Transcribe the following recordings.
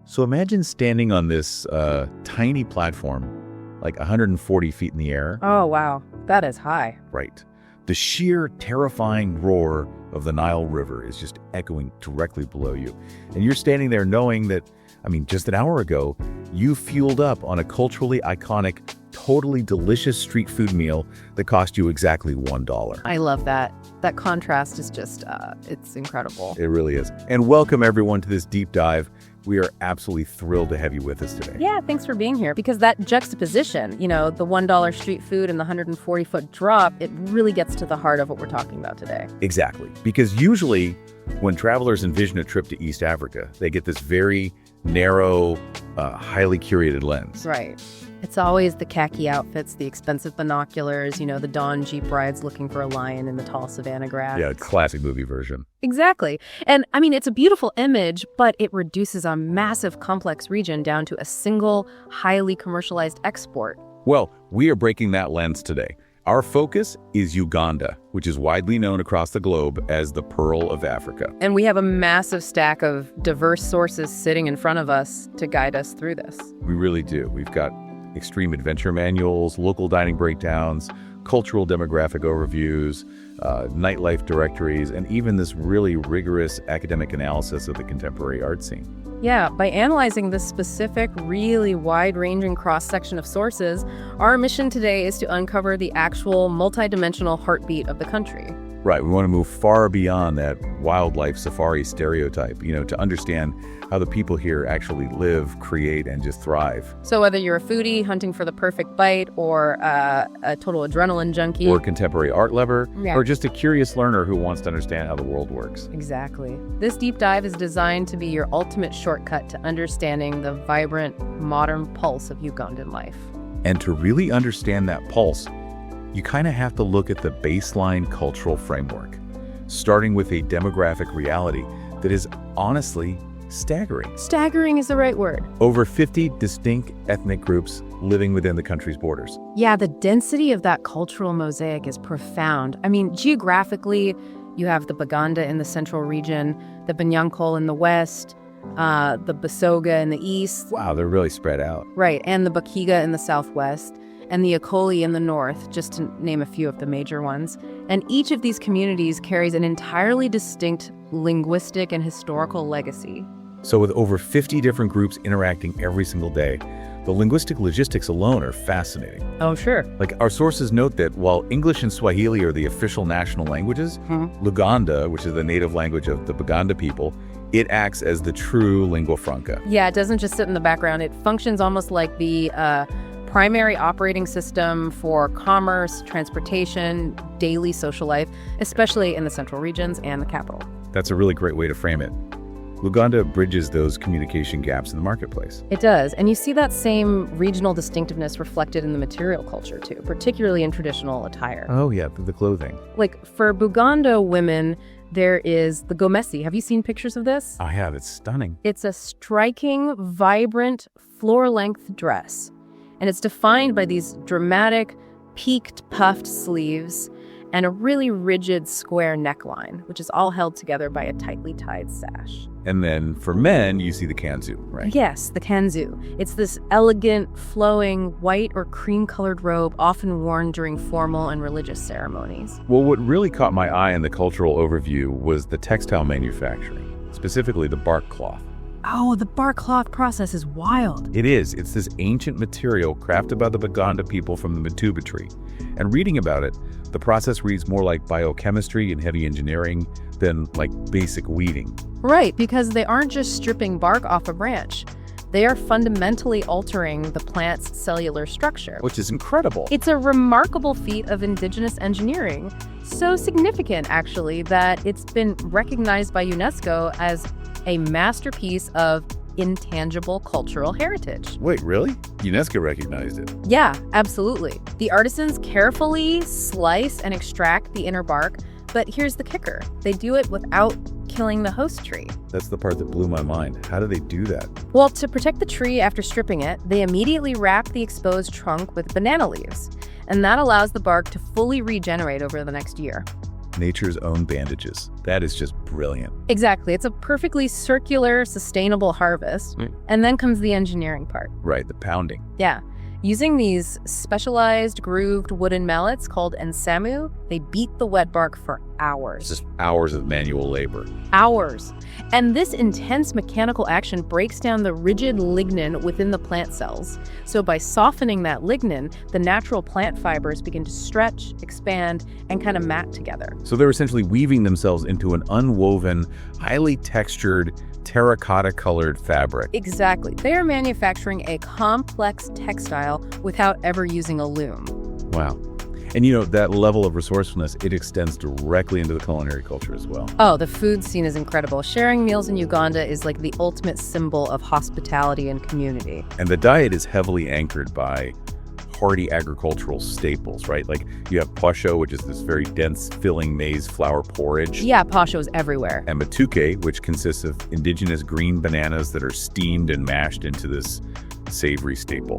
So imagine standing on this tiny platform, like 140 feet in the air. Oh, wow. That is high. Right. The sheer terrifying roar of the Nile River is just echoing directly below you. And you're standing there knowing that, just an hour ago, you fueled up on a culturally iconic, totally delicious street food meal that cost you exactly $1. I love that. That contrast is just, it's incredible. It really is. And welcome everyone to this deep dive. We are absolutely thrilled to have you with us today. Yeah, thanks for being here. Because that juxtaposition, the $1 street food and the 140-foot drop, it really gets to the heart of what we're talking about today. Exactly. Because usually when travelers envision a trip to East Africa, they get this very narrow, highly curated lens. Right. It's always the khaki outfits, the expensive binoculars, the dawn Jeep rides looking for a lion in the tall savanna grass. Yeah, classic movie version. Exactly. And it's a beautiful image, but it reduces a massive complex region down to a single, highly commercialized export. Well, we are breaking that lens today. Our focus is Uganda, which is widely known across the globe as the Pearl of Africa. And we have a massive stack of diverse sources sitting in front of us to guide us through this. We really do. We've got extreme adventure manuals, local dining breakdowns, cultural demographic overviews, nightlife directories, and even this really rigorous academic analysis of the contemporary art scene. Yeah, by analyzing this specific, really wide-ranging cross-section of sources, our mission today is to uncover the actual multidimensional heartbeat of the country. Right, we want to move far beyond that wildlife safari stereotype, to understand how the people here actually live, create, and just thrive. So whether you're a foodie hunting for the perfect bite, or a total adrenaline junkie, or a contemporary art lover, yeah, or just a curious learner who wants to understand how the world works. Exactly. This deep dive is designed to be your ultimate shortcut to understanding the vibrant, modern pulse of Ugandan life. And to really understand that pulse, you kind of have to look at the baseline cultural framework, starting with a demographic reality that is honestly staggering. Staggering is the right word. Over 50 distinct ethnic groups living within the country's borders. Yeah, the density of that cultural mosaic is profound. Geographically, you have the Baganda in the central region, the Banyankole in the west, the Basoga in the east. Wow, they're really spread out. Right, and the Bakiga in the southwest, and the Akoli in the north, just to name a few of the major ones. And each of these communities carries an entirely distinct linguistic and historical legacy. So with over 50 different groups interacting every single day, the linguistic logistics alone are fascinating. Oh, sure. Like, our sources note that while English and Swahili are the official national languages, Luganda, which is the native language of the Baganda people, it acts as the true lingua franca. Yeah, it doesn't just sit in the background. It functions almost like the primary operating system for commerce, transportation, daily social life, especially in the central regions and the capital. That's a really great way to frame it. Luganda bridges those communication gaps in the marketplace. It does, and you see that same regional distinctiveness reflected in the material culture too, particularly in traditional attire. Oh yeah, the clothing. Like for Buganda women, there is the gomesi. Have you seen pictures of this? I have. It's stunning. It's a striking, vibrant, floor-length dress. And it's defined by these dramatic, peaked, puffed sleeves and a really rigid square neckline, which is all held together by a tightly tied sash. And then for men, you see the kanzu, right? Yes, the kanzu. It's this elegant, flowing, white or cream-colored robe often worn during formal and religious ceremonies. Well, what really caught my eye in the cultural overview was the textile manufacturing, specifically the bark cloth. Oh, the bark cloth process is wild. It is. It's this ancient material crafted by the Baganda people from the matuba tree. And reading about it, the process reads more like biochemistry and heavy engineering than like basic weeding. Right, because they aren't just stripping bark off a branch. They are fundamentally altering the plant's cellular structure. Which is incredible. It's a remarkable feat of indigenous engineering. So significant, actually, that it's been recognized by UNESCO as a masterpiece of intangible cultural heritage. Wait, really? UNESCO recognized it? Yeah, absolutely. The artisans carefully slice and extract the inner bark, but here's the kicker. They do it without killing the host tree. That's the part that blew my mind. How do they do that? Well, to protect the tree after stripping it, they immediately wrap the exposed trunk with banana leaves, and that allows the bark to fully regenerate over the next year. Nature's own bandages. That is just brilliant. Exactly. It's a perfectly circular, sustainable harvest. And then comes the engineering part. Right, the pounding. Yeah. Using these specialized grooved wooden mallets called ensamu, they beat the wet bark for hours. Just hours of manual labor. Hours. And this intense mechanical action breaks down the rigid lignin within the plant cells. So by softening that lignin, the natural plant fibers begin to stretch, expand, and kind of mat together. So they're essentially weaving themselves into an unwoven, highly textured, terracotta-colored fabric. Exactly. They are manufacturing a complex textile without ever using a loom. Wow. And that level of resourcefulness, it extends directly into the culinary culture as well. Oh, the food scene is incredible. Sharing meals in Uganda is like the ultimate symbol of hospitality and community. And the diet is heavily anchored by hearty agricultural staples, right? Like you have posho, which is this very dense, filling maize flour porridge. Yeah, posho is everywhere. And matuke, which consists of indigenous green bananas that are steamed and mashed into this savory staple.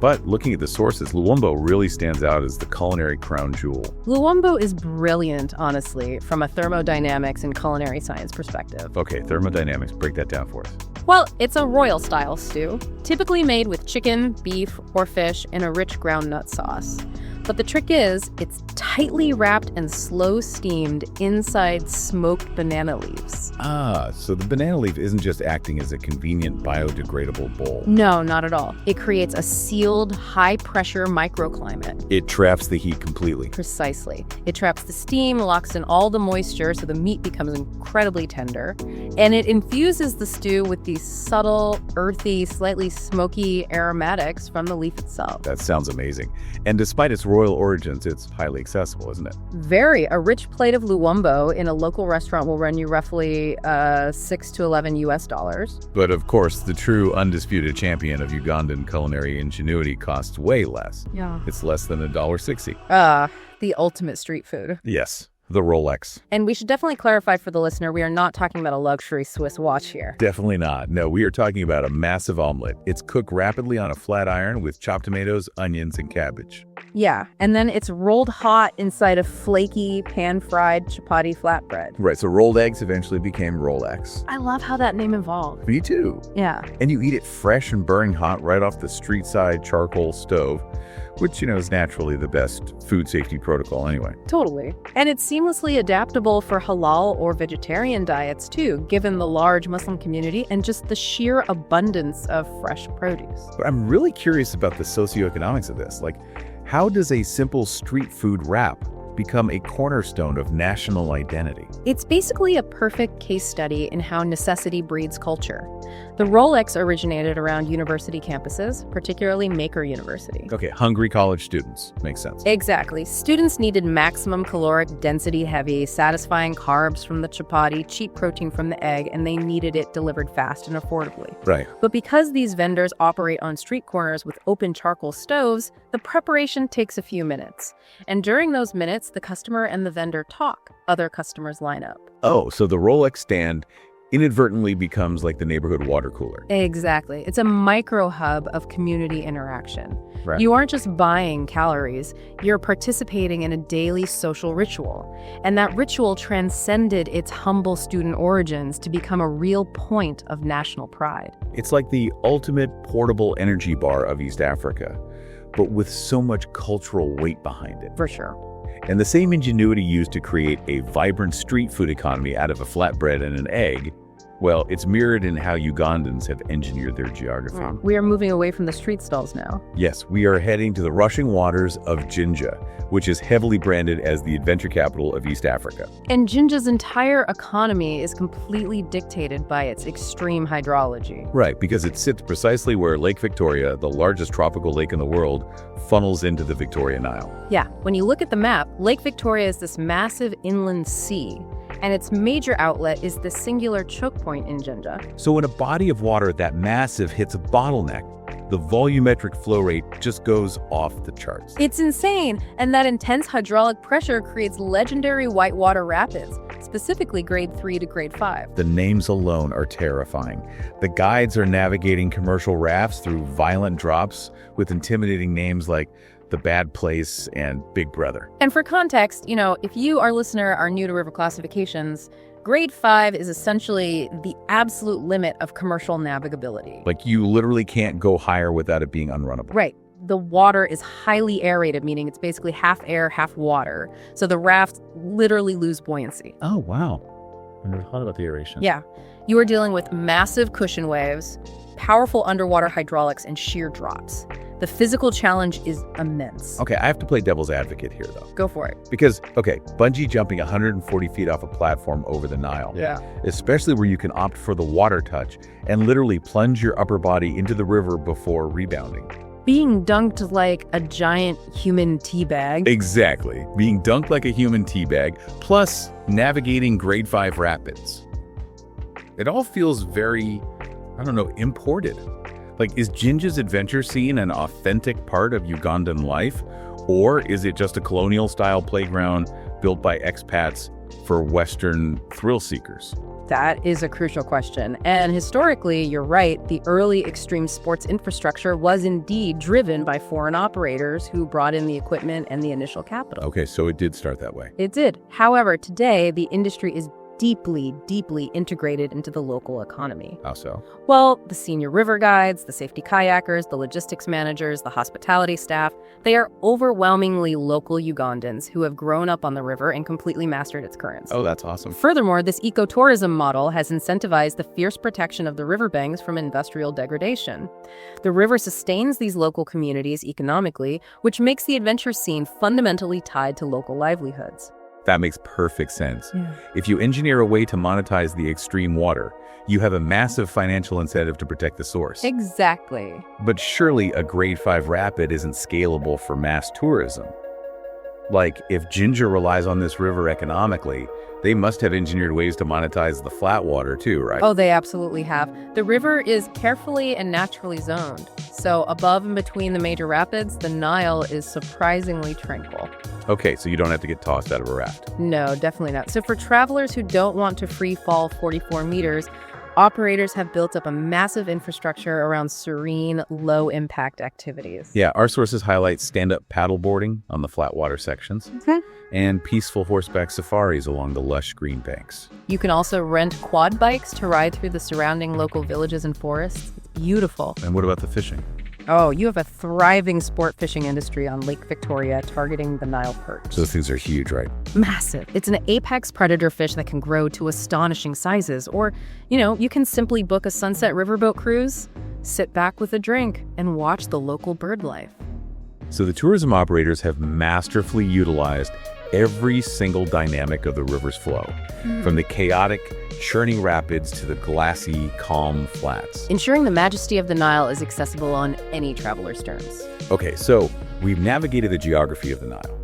But looking at the sources, luwumbo really stands out as the culinary crown jewel. Luwumbo is brilliant, honestly, from a thermodynamics and culinary science perspective. Okay, thermodynamics, break that down for us. Well, it's a royal-style stew, typically made with chicken, beef, or fish in a rich ground nut sauce. But the trick is, it's tightly wrapped and slow steamed inside smoked banana leaves. Ah, so the banana leaf isn't just acting as a convenient biodegradable bowl. No, not at all. It creates a sealed, high-pressure microclimate. It traps the heat completely. Precisely. It traps the steam, locks in all the moisture so the meat becomes incredibly tender, and it infuses the stew with these subtle, earthy, slightly smoky aromatics from the leaf itself. That sounds amazing. And despite its royal origins, it's highly accessible, isn't it? Very. A rich plate of luwumbo in a local restaurant will run you roughly $6 to $11. But of course, the true undisputed champion of Ugandan culinary ingenuity costs way less. Yeah. It's less than $1.60. The ultimate street food. Yes, the Rolex. And we should definitely clarify for the listener, we are not talking about a luxury Swiss watch here. Definitely not. No, we are talking about a massive omelet. It's cooked rapidly on a flat iron with chopped tomatoes, onions, and cabbage. Yeah, and then it's rolled hot inside a flaky, pan-fried chapati flatbread. Right, so rolled eggs eventually became Rolex. I love how that name evolved. Me too. Yeah. And you eat it fresh and burning hot right off the street-side charcoal stove, which, is naturally the best food safety protocol anyway. Totally. And it's seamlessly adaptable for halal or vegetarian diets too, given the large Muslim community and just the sheer abundance of fresh produce. But I'm really curious about the socioeconomics of this. Like, how does a simple street food wrap become a cornerstone of national identity? It's basically a perfect case study in how necessity breeds culture. The Rolex originated around university campuses, particularly Maker University. Okay, hungry college students. Makes sense. Exactly. Students needed maximum caloric density heavy, satisfying carbs from the chapati, cheap protein from the egg, and they needed it delivered fast and affordably. Right. But because these vendors operate on street corners with open charcoal stoves, the preparation takes a few minutes. And during those minutes, the customer and the vendor talk. Other customers line up. Oh, so the Rolex stand inadvertently becomes like the neighborhood water cooler. Exactly. It's a micro hub of community interaction. Right. You aren't just buying calories, you're participating in a daily social ritual. And that ritual transcended its humble student origins to become a real point of national pride. It's like the ultimate portable energy bar of East Africa, but with so much cultural weight behind it. For sure. And the same ingenuity used to create a vibrant street food economy out of a flatbread and an egg, well, it's mirrored in how Ugandans have engineered their geography. We are moving away from the street stalls now. Yes, we are heading to the rushing waters of Jinja, which is heavily branded as the adventure capital of East Africa. And Jinja's entire economy is completely dictated by its extreme hydrology. Right, because it sits precisely where Lake Victoria, the largest tropical lake in the world, funnels into the Victoria Nile. Yeah, when you look at the map, Lake Victoria is this massive inland sea, and its major outlet is the singular choke point in Jinja. So when a body of water that massive hits a bottleneck, the volumetric flow rate just goes off the charts. It's insane, and that intense hydraulic pressure creates legendary whitewater rapids, specifically grade 3 to grade 5. The names alone are terrifying. The guides are navigating commercial rafts through violent drops with intimidating names like The Bad Place and Big Brother. And for context, if you, our listener, are new to river classifications, Grade 5 is essentially the absolute limit of commercial navigability. Like you literally can't go higher without it being unrunnable. Right. The water is highly aerated, meaning it's basically half air, half water. So the rafts literally lose buoyancy. Oh, wow. I never thought about the aeration. Yeah. You are dealing with massive cushion waves, powerful underwater hydraulics, and sheer drops. The physical challenge is immense. Okay, I have to play devil's advocate here, though. Go for it. Because, okay, bungee jumping 140 feet off a platform over the Nile. Yeah. Especially where you can opt for the water touch and literally plunge your upper body into the river before rebounding. Being dunked like a giant human teabag. Exactly. Being dunked like a human teabag, plus navigating grade 5 rapids. It all feels very, I don't know, imported. Like, is Jinja's adventure scene an authentic part of Ugandan life? Or is it just a colonial-style playground built by expats for Western thrill seekers? That is a crucial question. And historically, you're right, the early extreme sports infrastructure was indeed driven by foreign operators who brought in the equipment and the initial capital. Okay, so it did start that way. It did. However, today, the industry is deeply, deeply integrated into the local economy. How so? Well, the senior river guides, the safety kayakers, the logistics managers, the hospitality staff, they are overwhelmingly local Ugandans who have grown up on the river and completely mastered its currents. Oh, that's awesome. Furthermore, this ecotourism model has incentivized the fierce protection of the riverbanks from industrial degradation. The river sustains these local communities economically, which makes the adventure scene fundamentally tied to local livelihoods. That makes perfect sense. Yeah. If you engineer a way to monetize the extreme water, you have a massive financial incentive to protect the source. Exactly. But surely a grade 5 rapid isn't scalable for mass tourism. Like, if Jinja relies on this river economically, they must have engineered ways to monetize the flat water too, right? Oh, they absolutely have. The river is carefully and naturally zoned. So above and between the major rapids, the Nile is surprisingly tranquil. Okay, so you don't have to get tossed out of a raft. No, definitely not. So for travelers who don't want to free fall 44 meters, operators have built up a massive infrastructure around serene, low-impact activities. Yeah, our sources highlight stand-up paddleboarding on the flat water sections and peaceful horseback safaris along the lush green banks. You can also rent quad bikes to ride through the surrounding local villages and forests. It's beautiful. And what about the fishing? Oh, you have a thriving sport fishing industry on Lake Victoria targeting the Nile perch. So those things are huge, right? Massive. It's an apex predator fish that can grow to astonishing sizes. Or, you can simply book a sunset riverboat cruise, sit back with a drink, and watch the local bird life. So the tourism operators have masterfully utilized every single dynamic of the river's flow, from the chaotic, churning rapids to the glassy, calm flats. Ensuring the majesty of the Nile is accessible on any traveler's terms. Okay, so we've navigated the geography of the Nile.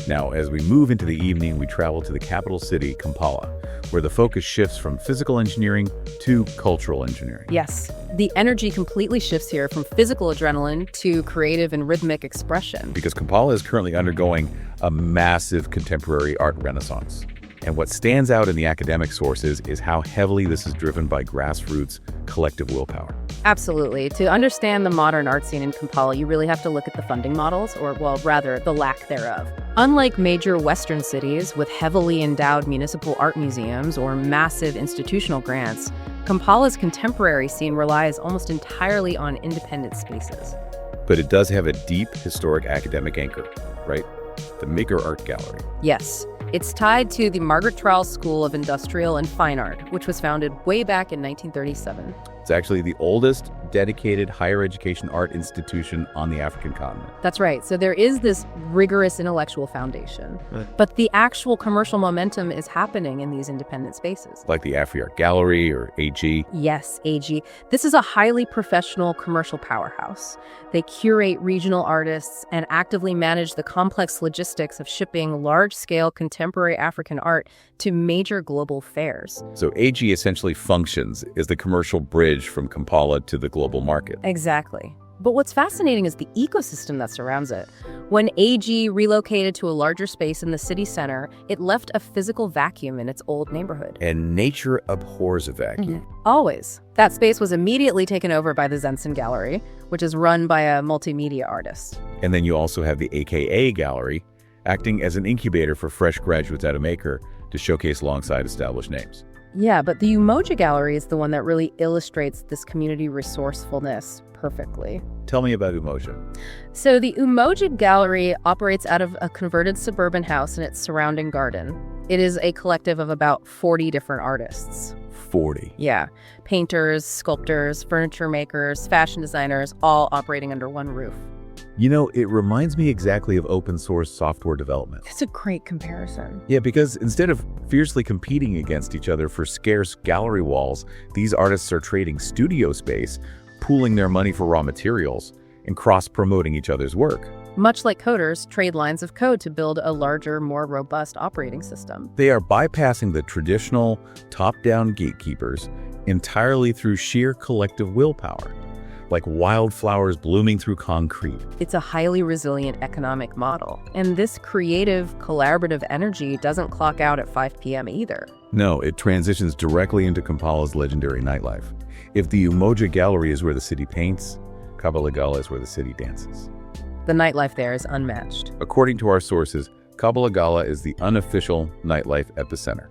Now, as we move into the evening, we travel to the capital city, Kampala, where the focus shifts from physical engineering to cultural engineering. Yes, the energy completely shifts here from physical adrenaline to creative and rhythmic expression. Because Kampala is currently undergoing a massive contemporary art renaissance. And what stands out in the academic sources is how heavily this is driven by grassroots collective willpower. Absolutely. To understand the modern art scene in Kampala, you really have to look at the funding models, or, well, rather, the lack thereof. Unlike major Western cities with heavily endowed municipal art museums or massive institutional grants, Kampala's contemporary scene relies almost entirely on independent spaces. But it does have a deep historic academic anchor, right? The Maker Art Gallery. Yes. It's tied to the Margaret Trowell School of Industrial and Fine Art, which was founded way back in 1937. It's actually the oldest dedicated higher education art institution on the African continent. That's right. So there is this rigorous intellectual foundation, but the actual commercial momentum is happening in these independent spaces. Like the Afri Art Gallery or AG. Yes, AG. This is a highly professional commercial powerhouse. They curate regional artists and actively manage the complex logistics of shipping large-scale contemporary African art to major global fairs. So AG essentially functions as the commercial bridge from Kampala to the global market. Exactly. But what's fascinating is the ecosystem that surrounds it. When AG relocated to a larger space in the city center, it left a physical vacuum in its old neighborhood. And nature abhors a vacuum. Always. That space was immediately taken over by the Zenson Gallery, which is run by a multimedia artist. And then you also have the AKA Gallery, acting as an incubator for fresh graduates out of Maker to showcase alongside established names. Yeah, but the Umoja Gallery is the one that really illustrates this community resourcefulness perfectly. Tell me about Umoja. So the Umoja Gallery operates out of a converted suburban house and its surrounding garden. It is a collective of about 40 different artists. 40. Yeah. Painters, sculptors, furniture makers, fashion designers, all operating under one roof. You know, it reminds me exactly of open source software development. That's a great comparison. Yeah, because instead of fiercely competing against each other for scarce gallery walls, these artists are trading studio space, pooling their money for raw materials, and cross-promoting each other's work. Much like coders trade lines of code to build a larger, more robust operating system. They are bypassing the traditional top-down gatekeepers entirely through sheer collective willpower, like wildflowers blooming through concrete. It's a highly resilient economic model. And this creative, collaborative energy doesn't clock out at 5 p.m. either. No, it transitions directly into Kampala's legendary nightlife. If the Umoja Gallery is where the city paints, Kabalagala is where the city dances. The nightlife there is unmatched. According to our sources, Kabalagala is the unofficial nightlife epicenter.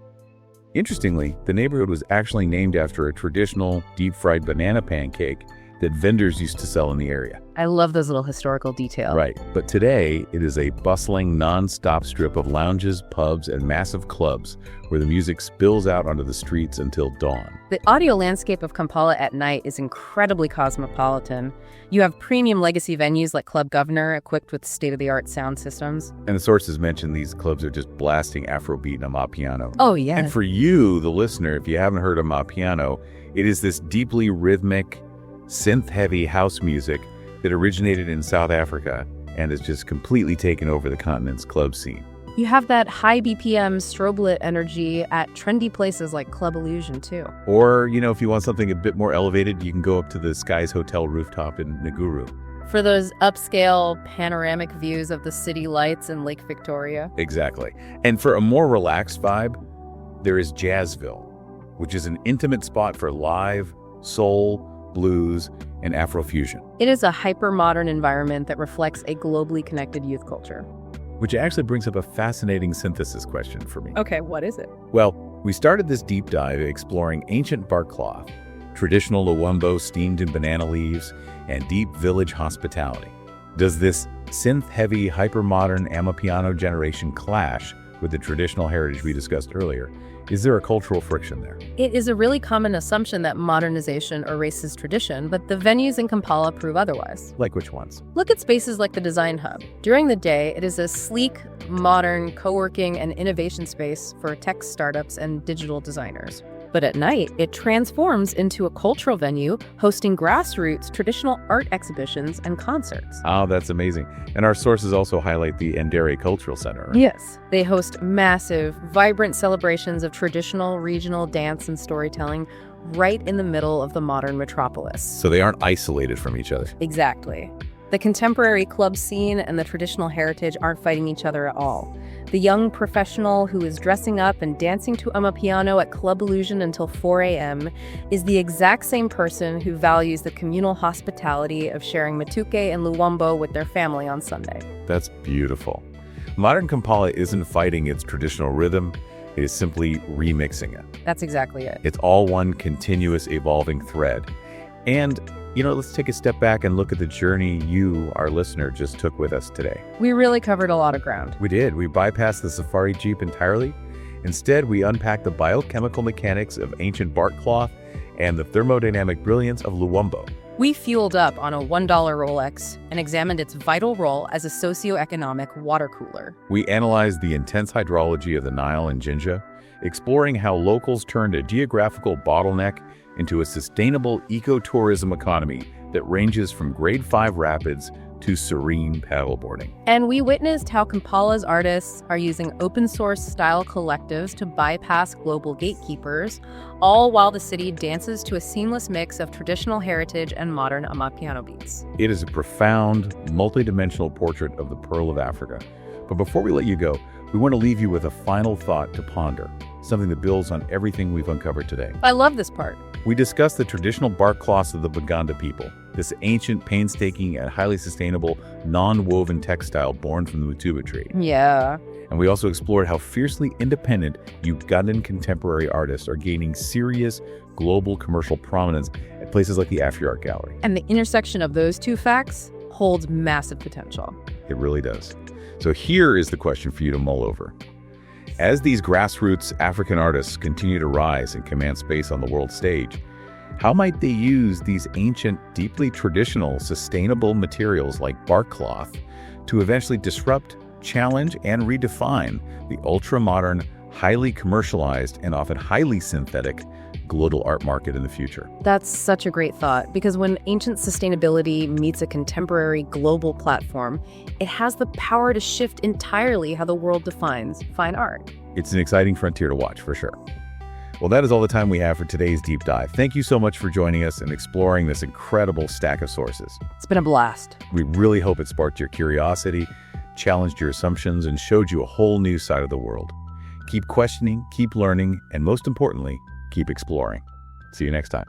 Interestingly, the neighborhood was actually named after a traditional deep-fried banana pancake that vendors used to sell in the area. I love those little historical details. Right, but today it is a bustling, non-stop strip of lounges, pubs, and massive clubs where the music spills out onto the streets until dawn. The audio landscape of Kampala at night is incredibly cosmopolitan. You have premium legacy venues like Club Governor, equipped with state-of-the-art sound systems. And the sources mention these clubs are just blasting Afrobeat and Amapiano. Oh, yeah. And for you, the listener, if you haven't heard Amapiano, it is this deeply rhythmic, synth-heavy house music that originated in South Africa and has just completely taken over the continent's club scene. You have that high BPM strobe lit energy at trendy places like Club Illusion, too. Or, you know, if you want something a bit more elevated, you can go up to the Skies Hotel rooftop in Neguru. For those upscale panoramic views of the city lights in Lake Victoria. Exactly. And for a more relaxed vibe, there is Jazzville, which is an intimate spot for live, soul, blues, and Afrofusion. It is a hyper-modern environment that reflects a globally connected youth culture. Which actually brings up a fascinating synthesis question for me. Okay, what is it? Well, we started this deep dive exploring ancient bark cloth, traditional Luwumbo steamed in banana leaves, and deep village hospitality. Does this synth-heavy, hyper-modern Amapiano generation clash with the traditional heritage we discussed earlier? Is there a cultural friction there? It is a really common assumption that modernization erases tradition, but the venues in Kampala prove otherwise. Like which ones? Look at spaces like the Design Hub. During the day, it is a sleek, modern co-working and innovation space for tech startups and digital designers. But at night, it transforms into a cultural venue hosting grassroots traditional art exhibitions and concerts. Oh, that's amazing. And our sources also highlight the Ndere Cultural Center, right? Yes. They host massive, vibrant celebrations of traditional regional dance and storytelling right in the middle of the modern metropolis. So they aren't isolated from each other. Exactly. The contemporary club scene and the traditional heritage aren't fighting each other at all. The young professional who is dressing up and dancing to Amapiano at Club Illusion until 4 a.m. is the exact same person who values the communal hospitality of sharing Matuke and Luwumbo with their family on Sunday. That's beautiful. Modern Kampala isn't fighting its traditional rhythm, it is simply remixing it. That's exactly it. It's all one continuous evolving thread. And, you know, let's take a step back and look at the journey you, our listener, just took with us today. We really covered a lot of ground. We did. We bypassed the safari jeep entirely. Instead, we unpacked the biochemical mechanics of ancient bark cloth and the thermodynamic brilliance of Luwumbo. We fueled up on a $1 Rolex and examined its vital role as a socioeconomic water cooler. We analyzed the intense hydrology of the Nile and Jinja, exploring how locals turned a geographical bottleneck into a sustainable ecotourism economy that ranges from grade 5 rapids to serene paddleboarding. And we witnessed how Kampala's artists are using open source style collectives to bypass global gatekeepers, all while the city dances to a seamless mix of traditional heritage and modern Amapiano beats. It is a profound, multidimensional portrait of the Pearl of Africa. But before we let you go, we want to leave you with a final thought to ponder, something that builds on everything we've uncovered today. I love this part. We discussed the traditional bark cloths of the Uganda people, this ancient, painstaking, and highly sustainable, non-woven textile born from the mutuba tree. Yeah. And we also explored how fiercely independent Ugandan contemporary artists are gaining serious global commercial prominence at places like the Afri Gallery. And the intersection of those two facts holds massive potential. It really does. So here is the question for you to mull over. As these grassroots African artists continue to rise and command space on the world stage, how might they use these ancient, deeply traditional, sustainable materials like bark cloth to eventually disrupt, challenge, and redefine the ultra-modern, highly commercialized, and often highly synthetic global art market in the future? That's such a great thought, because when ancient sustainability meets a contemporary global platform, it has the power to shift entirely how the world defines fine art. It's an exciting frontier to watch, for sure. Well, that is all the time we have for today's deep dive. Thank you so much for joining us and exploring this incredible stack of sources. It's been a blast. We really hope it sparked your curiosity, challenged your assumptions, and showed you a whole new side of the world. Keep questioning, keep learning, and most importantly, keep exploring. See you next time.